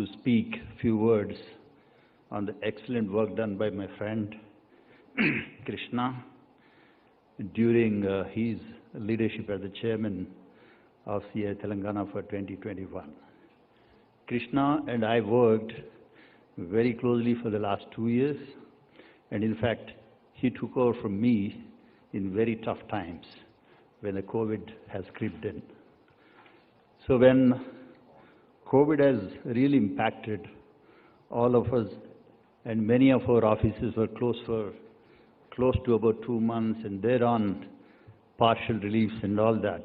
to speak a few words on the excellent work done by my friend Krishna during his leadership as the chairman of CII Telangana for 2021. Krishna and I worked very closely for the last 2 years, and in fact, he took over from me in very tough times when the COVID has crept in. So when COVID has really impacted all of us, and many of our offices were closed for close to about 2 months, and thereon partial reliefs and all that,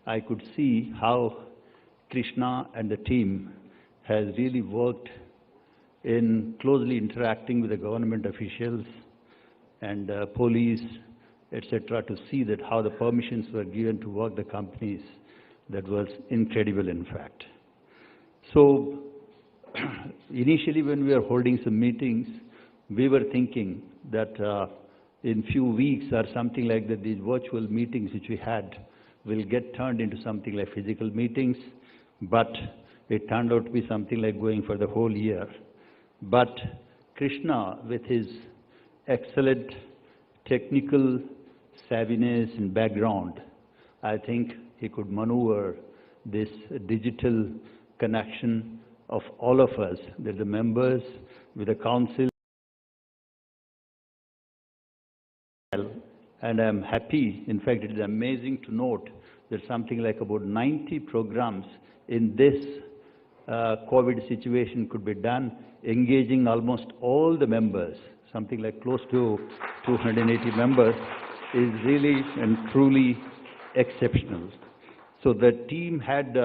I could see how Krishna and the team has really worked in closely interacting with the government officials and police, etc., to see that how the permissions were given to work the companies. That was incredible, in fact. So initially when we were holding some meetings, we were thinking that in few weeks or something like that, these virtual meetings which we had will get turned into something like physical meetings, but it turned out to be something like going for the whole year. But Krishna, with his excellent technical savviness and background, I think he could maneuver this digital connection of all of us, that the members with the council. And I'm happy, in fact, it is amazing to note that something like about 90 programs in this COVID situation could be done, engaging almost all the members, something like close to 280 members, is really and truly exceptional. So the team had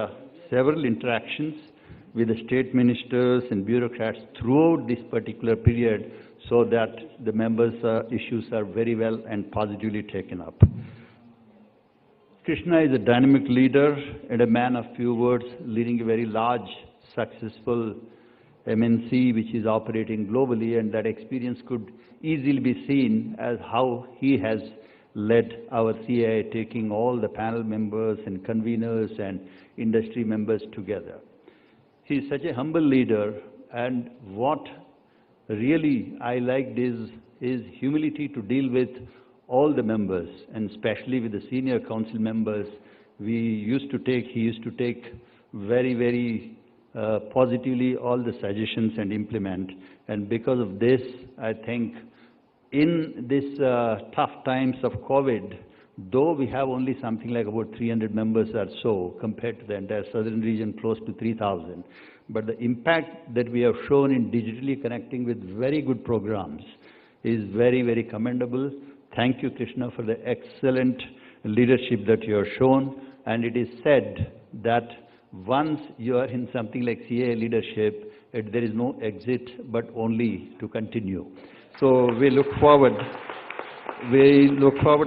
several interactions with the state ministers and bureaucrats throughout this particular period, so that the members' issues are very well and positively taken up. Krishna is a dynamic leader and a man of few words, leading a very large, successful MNC which is operating globally, and that experience could easily be seen as how he has led our CII, taking all the panel members and conveners and industry members together. He is such a humble leader, and what really I liked is his humility to deal with all the members, and especially with the senior council members. He used to take very, very positively all the suggestions and implement. And because of this, I think in this tough times of COVID, though we have only something like about 300 members or so compared to the entire southern region, close to 3,000, but the impact that we have shown in digitally connecting with very good programs is very, very commendable. Thank you, Krishna, for the excellent leadership that you have shown. And it is said that once you are in something like CII leadership, there is no exit but only to continue. So we look forward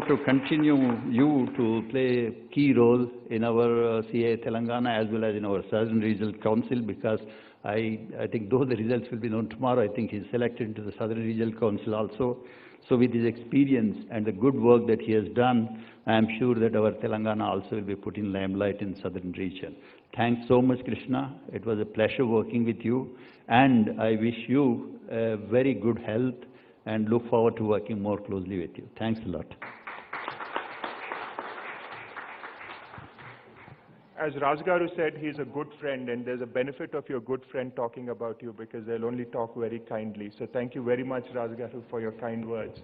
to continue you to play a key role in our CII Telangana as well as in our Southern Regional Council, because I think though the results will be known tomorrow, I think he's selected into the Southern Regional Council also. So with his experience and the good work that he has done, I am sure that our Telangana also will be put in limelight in Southern region. Thanks so much, Krishna. It was a pleasure working with you, and I wish you very good health and look forward to working more closely with you. Thanks a lot. As Rajgaru said, he's a good friend, and there's a benefit of your good friend talking about you, because they'll only talk very kindly. So thank you very much, Rajgaru, for your kind words.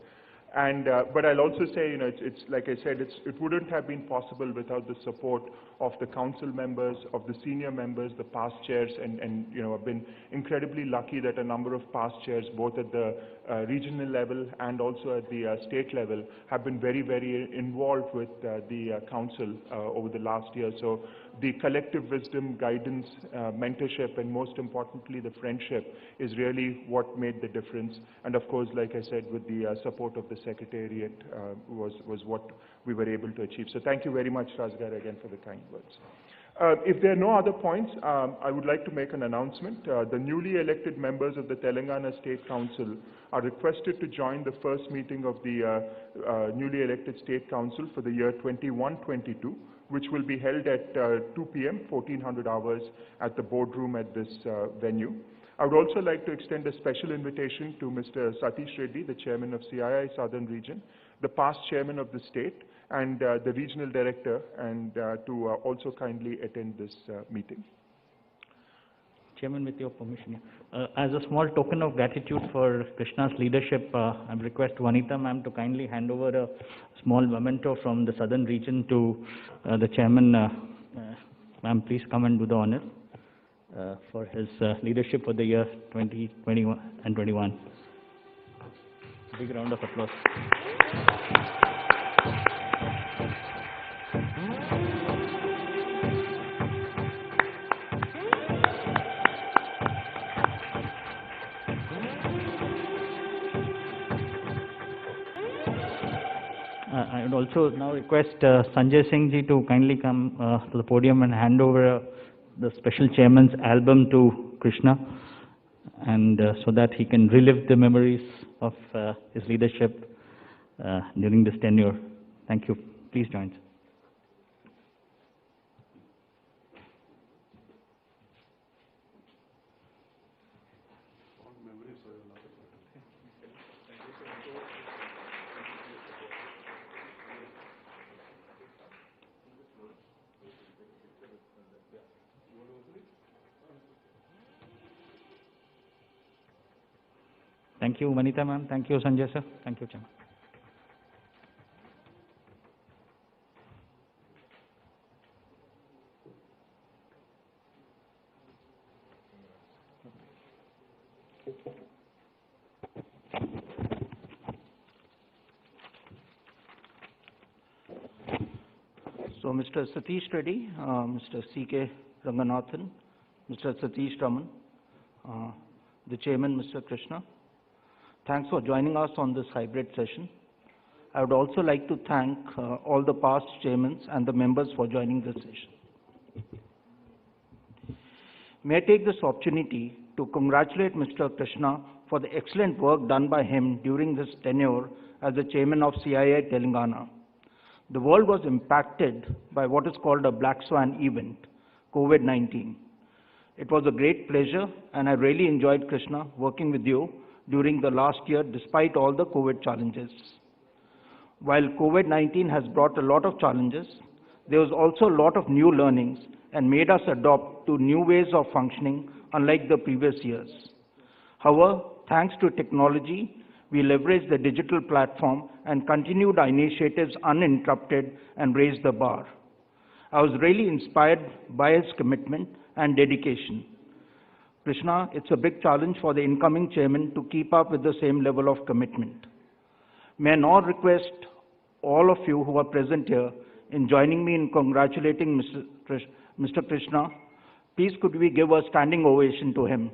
And but I'll also say, it's like I said, it wouldn't have been possible without the support of the council members, of the senior members, the past chairs, and I've been incredibly lucky that a number of past chairs, both at the regional level and also at the state level, have been very, very involved with the council over the last year. So the collective wisdom, guidance, mentorship, and most importantly, the friendship is really what made the difference. And of course, like I said, with the support of the Secretariat was what we were able to achieve. So thank you very much, Rajgar, again for the kind words. If there are no other points, I would like to make an announcement. The newly elected members of the Telangana State Council are requested to join the first meeting of the newly elected State Council for the year 21-22 which will be held at 2 p.m., 1400 hours at the boardroom at this venue. I would also like to extend a special invitation to Mr. Satish Reddy, the chairman of CII Southern Region, the past chairman of the state, and the regional director, and to also kindly attend this meeting. Chairman, with your permission, as a small token of gratitude for Krishna's leadership, I request Vanita ma'am to kindly hand over a small memento from the southern region to the chairman. Ma'am, please come and do the honor for his leadership for the year 2021 and 21. Big round of applause. I would also now request Sanjay Singh ji to kindly come to the podium and hand over the special chairman's album to Krishna, and so that he can relive the memories of his leadership during this tenure. Thank you. Please join us. Thank you, Vanita ma'am. Thank you, Sanjay sir. Thank you, Chairman. So, Mr. Satish Reddy, Mr. C.K. Ranganathan, Mr. Satish Raman, the Chairman, Mr. Krishna, thanks for joining us on this hybrid session. I would also like to thank all the past chairmen and the members for joining this session. May I take this opportunity to congratulate Mr. Krishna for the excellent work done by him during this tenure as the chairman of CII Telangana. The world was impacted by what is called a black swan event, COVID-19. It was a great pleasure, and I really enjoyed, Krishna, working with you during the last year despite all the COVID challenges. While COVID-19 has brought a lot of challenges, there was also a lot of new learnings and made us adopt to new ways of functioning unlike the previous years. However, thanks to technology, we leveraged the digital platform and continued our initiatives uninterrupted and raised the bar. I was really inspired by his commitment and dedication. Krishna, it's a big challenge for the incoming chairman to keep up with the same level of commitment. May I now request all of you who are present here in joining me in congratulating Mr. Krishna. Please could we give a standing ovation to him.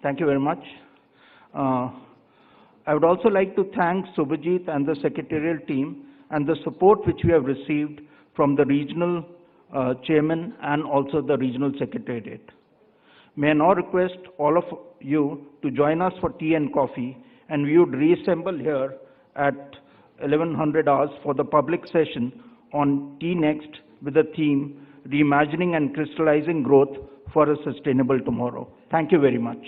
Thank you very much. I would also like to thank Subhajit and the secretarial team and the support which we have received from the regional chairman and also the regional secretariat. May I now request all of you to join us for tea and coffee, and we would reassemble here at 1100 hours for the public session on Tea Next with the theme Reimagining and Crystallizing Growth for a Sustainable Tomorrow. Thank you very much.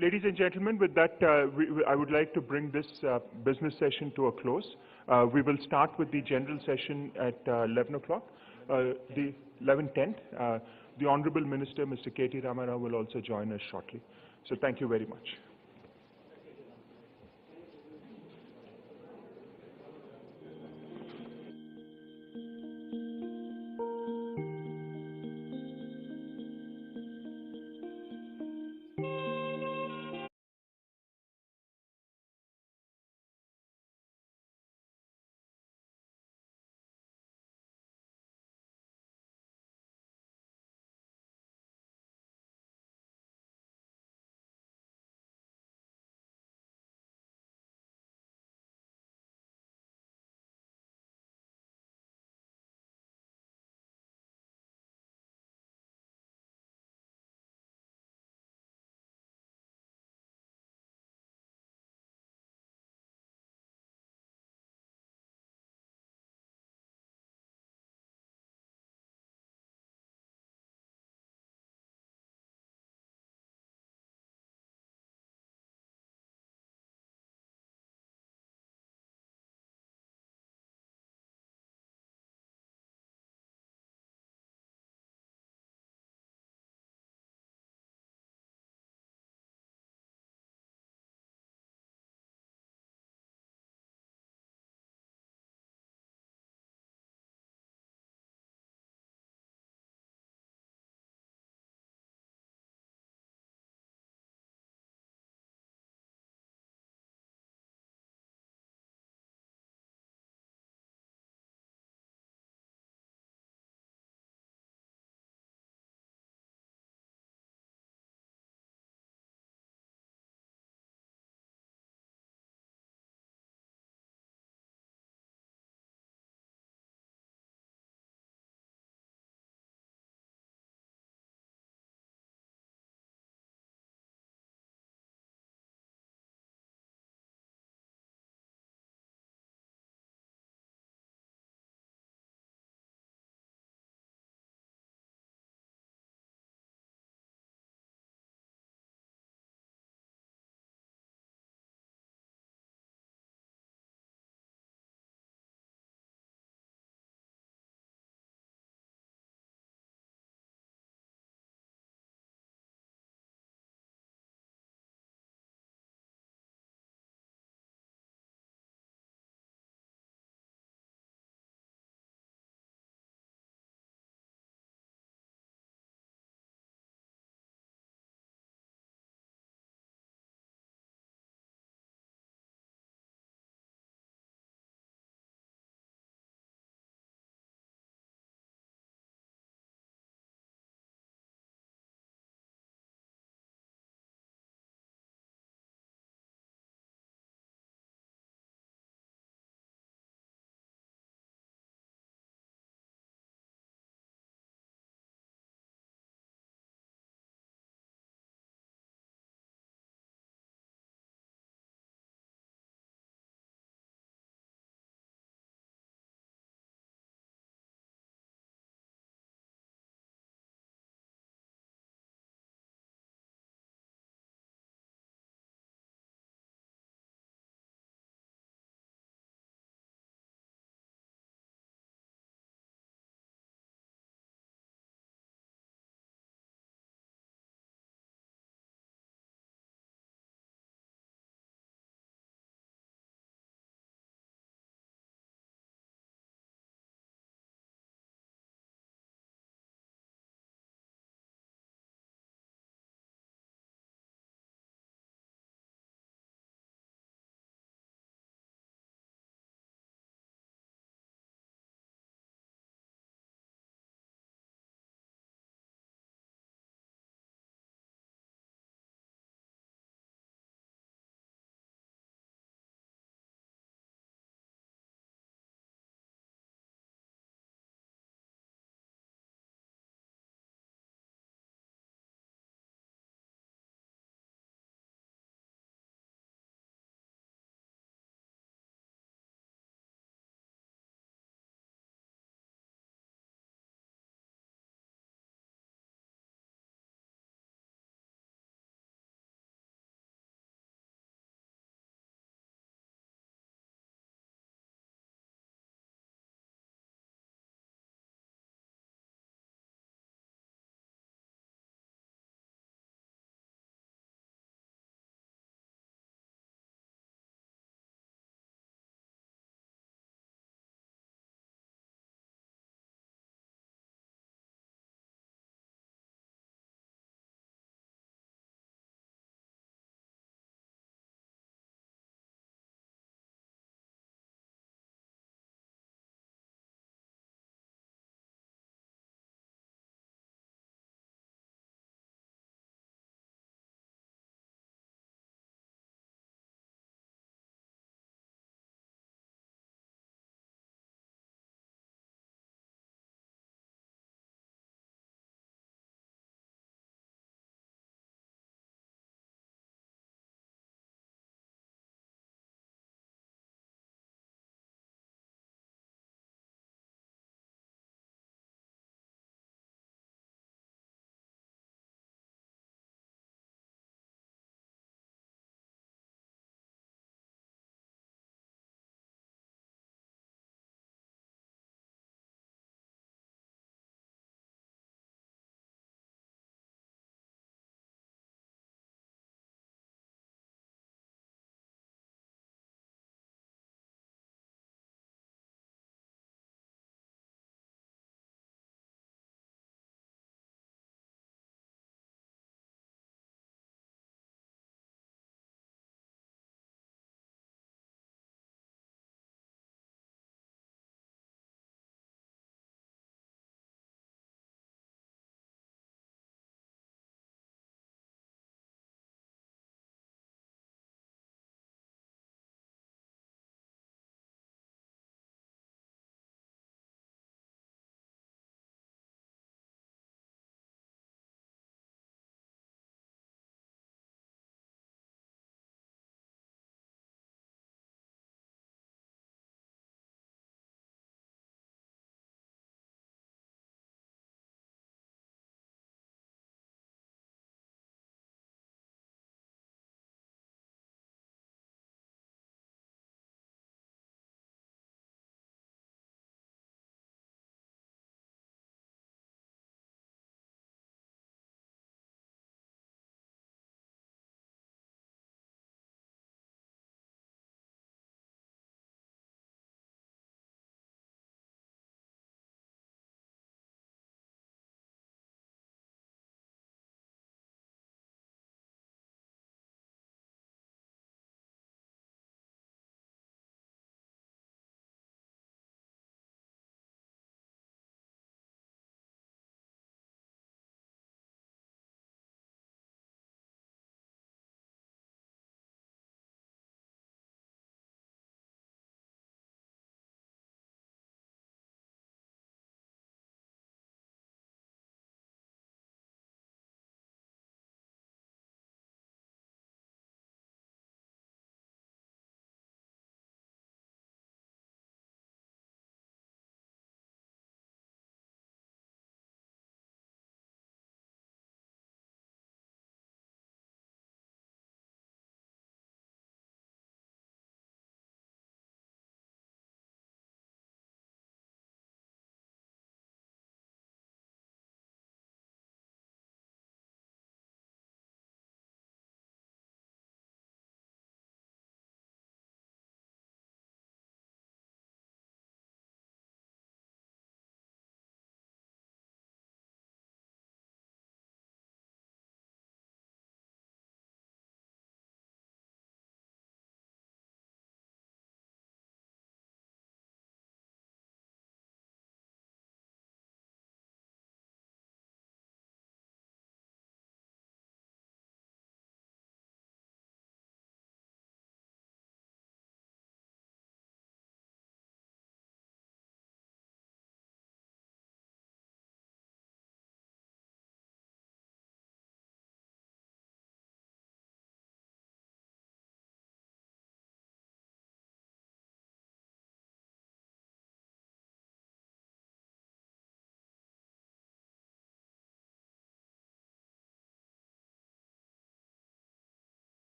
Ladies and gentlemen, with that, I would like to bring this business session to a close. We will start with the general session at 11 o'clock, the 11:10. The Honorable Minister, Mr. K.T. Ramarao, will also join us shortly. So thank you very much.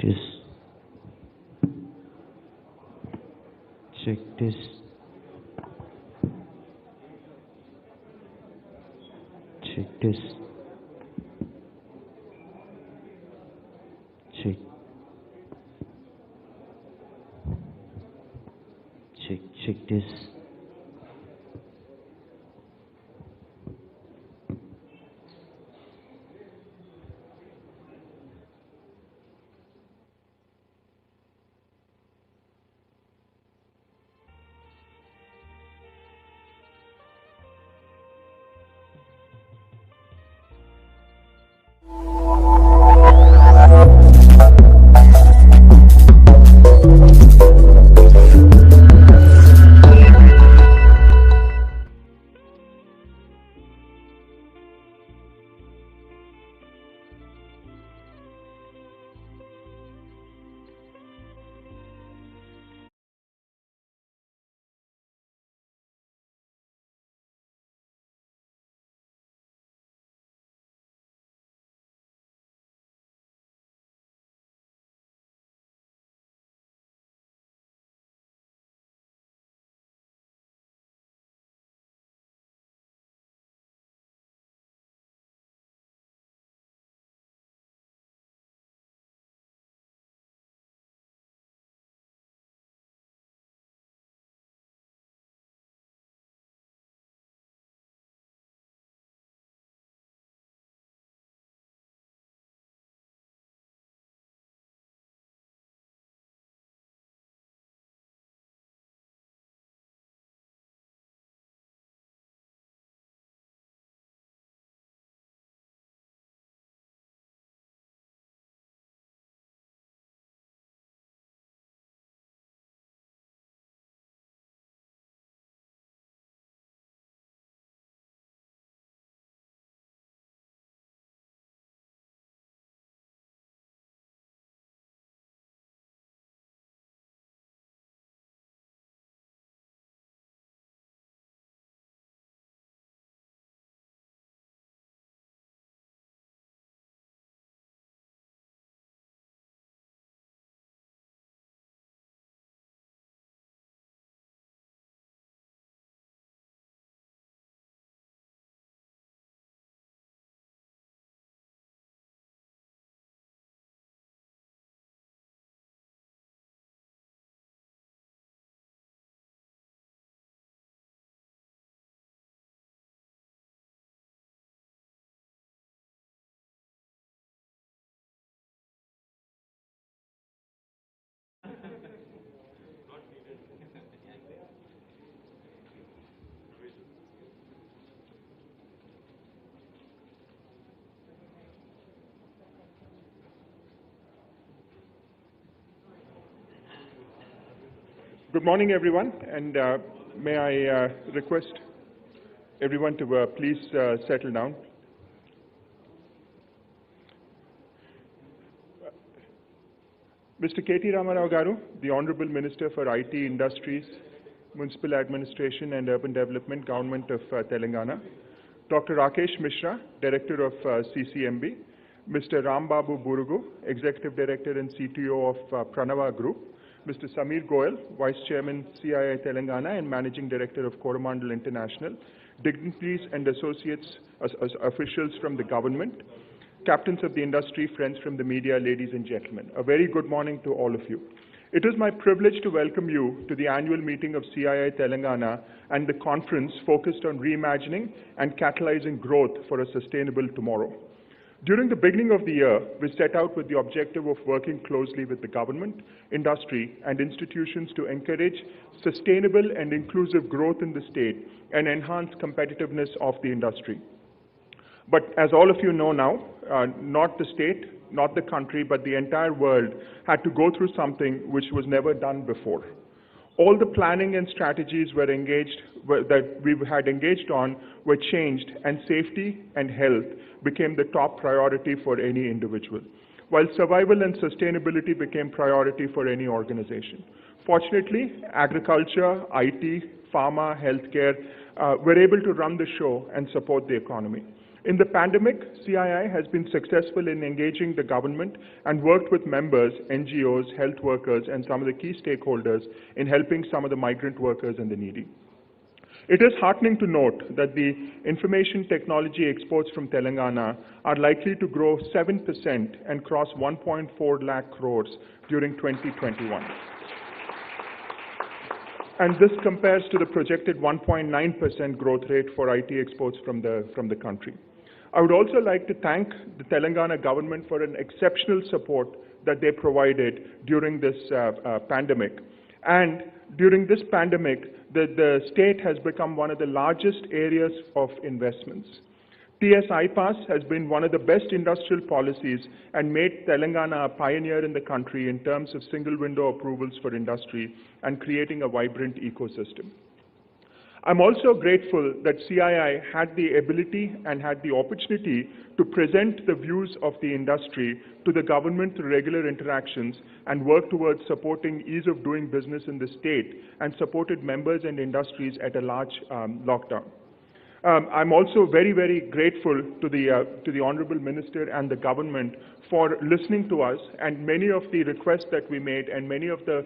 this. Check this. Check this. Check. Check this. Good morning, everyone, and may I request everyone to please settle down. Mr. KT Ramarao Garu, the Honorable Minister for IT, Industries, Municipal Administration and Urban Development, Government of Telangana. Dr. Rakesh Mishra, Director of CCMB. Mr. Rambabu Burugu, Executive Director and CTO of Pranava Group. Mr. Samir Goel, Vice Chairman CII Telangana and Managing Director of Coromandel International. Dignitaries and associates, officials from the government. Captains of the industry, friends from the media, ladies and gentlemen, a very good morning to all of you. It is my privilege to welcome you to the annual meeting of CII Telangana and the conference focused on reimagining and catalyzing growth for a sustainable tomorrow. During the beginning of the year, we set out with the objective of working closely with the government, industry, and institutions to encourage sustainable and inclusive growth in the state and enhance competitiveness of the industry. But as all of you know now, not the state, not the country, but the entire world had to go through something which was never done before. All the planning and strategies that we had engaged on were changed, and safety and health became the top priority for any individual, while survival and sustainability became priority for any organization. Fortunately, agriculture, IT, pharma, healthcare were able to run the show and support the economy. In the pandemic, CII has been successful in engaging the government and worked with members, NGOs, health workers, and some of the key stakeholders in helping some of the migrant workers and the needy. It is heartening to note that the information technology exports from Telangana are likely to grow 7% and cross 1.4 lakh crores during 2021. And this compares to the projected 1.9% growth rate for IT exports from the country. I would also like to thank the Telangana government for an exceptional support that they provided during this pandemic. And during this pandemic, the state has become one of the largest areas of investments. TS iPass has been one of the best industrial policies and made Telangana a pioneer in the country in terms of single window approvals for industry and creating a vibrant ecosystem. I'm also grateful that CII had the ability and had the opportunity to present the views of the industry to the government through regular interactions and work towards supporting ease of doing business in the state and supported members and industries at a large lockdown. I'm also very, very grateful to the Honorable Minister and the government for listening to us, and many of the requests that we made and many of the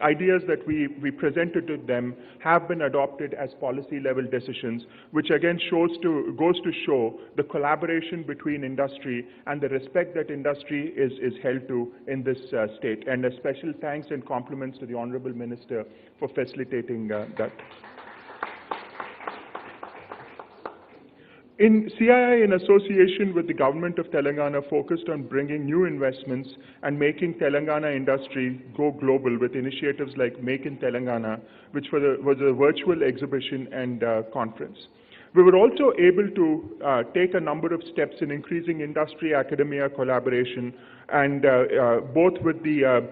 ideas that we presented to them have been adopted as policy-level decisions, which again goes to show the collaboration between industry and the respect that industry is held to in this state. And a special thanks and compliments to the Honorable Minister for facilitating that. CII, in association with the government of Telangana, focused on bringing new investments and making Telangana industry go global with initiatives like Make in Telangana, which was a virtual exhibition and conference. We were also able to take a number of steps in increasing industry-academia collaboration, and both with the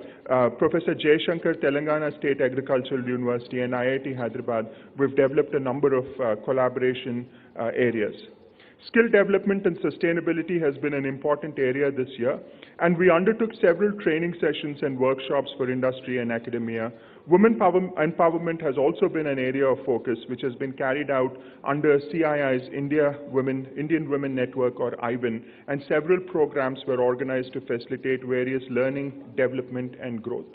Professor Jayashankar, Telangana State Agricultural University, and IIT Hyderabad, we've developed a number of collaboration areas. Skill development and sustainability has been an important area this year, and we undertook several training sessions and workshops for industry and academia. Women empowerment has also been an area of focus, which has been carried out under CII's Indian Women Network, or IWIN, and several programs were organized to facilitate various learning, development, and growth.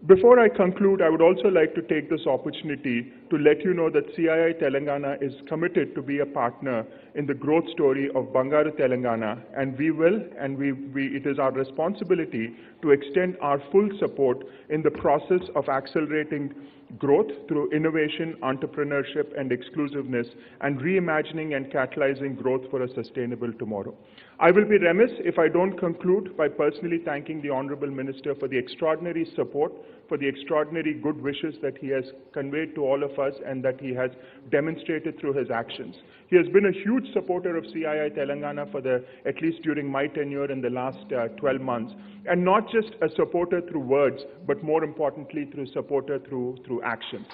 Before I conclude, I would also like to take this opportunity to let you know that CII Telangana is committed to be a partner in the growth story of Bangaru Telangana, and it is our responsibility to extend our full support in the process of accelerating growth through innovation, entrepreneurship, and exclusiveness, and reimagining and catalyzing growth for a sustainable tomorrow. I will be remiss if I don't conclude by personally thanking the Honorable Minister for the extraordinary support, for the extraordinary good wishes that he has conveyed to all of us and that he has demonstrated through his actions. He has been a huge supporter of CII Telangana at least during my tenure in the last 12 months, and not just a supporter through words, but more importantly through supporter through actions.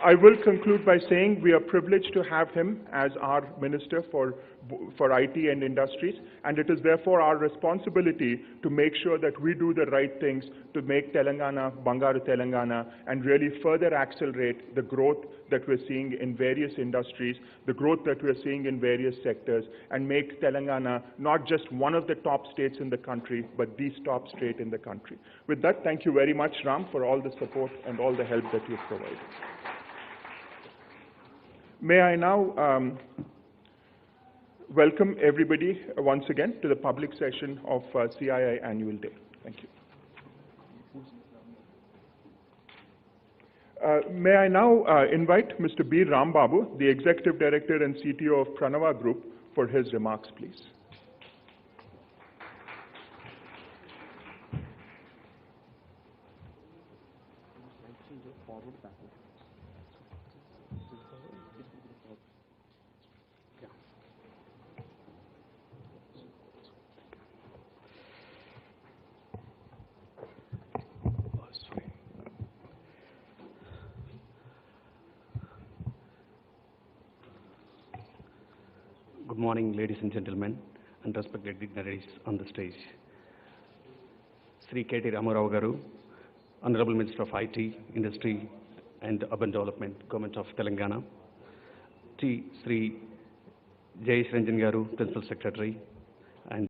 I will conclude by saying we are privileged to have him as our Minister for IT and Industries, and it is therefore our responsibility to make sure that we do the right things to make Telangana, Bangaru Telangana, and really further accelerate the growth that we're seeing in various industries, the growth that we're seeing in various sectors, and make Telangana not just one of the top states in the country, but the top state in the country. With that, thank you very much, Ram, for all the support and all the help that you've provided. May I now welcome everybody once again to the public session of CII Annual Day. Thank you. May I now invite Mr. B. Rambabu, the Executive Director and CTO of Pranava Group, for his remarks, please. Good morning, ladies and gentlemen, and respected dignitaries on the stage. Sri KT Ramarao Garu, Honorable Minister of IT, Industry and Urban Development, Government of Telangana. Sri Jayesh Ranjan Garu, Principal Secretary,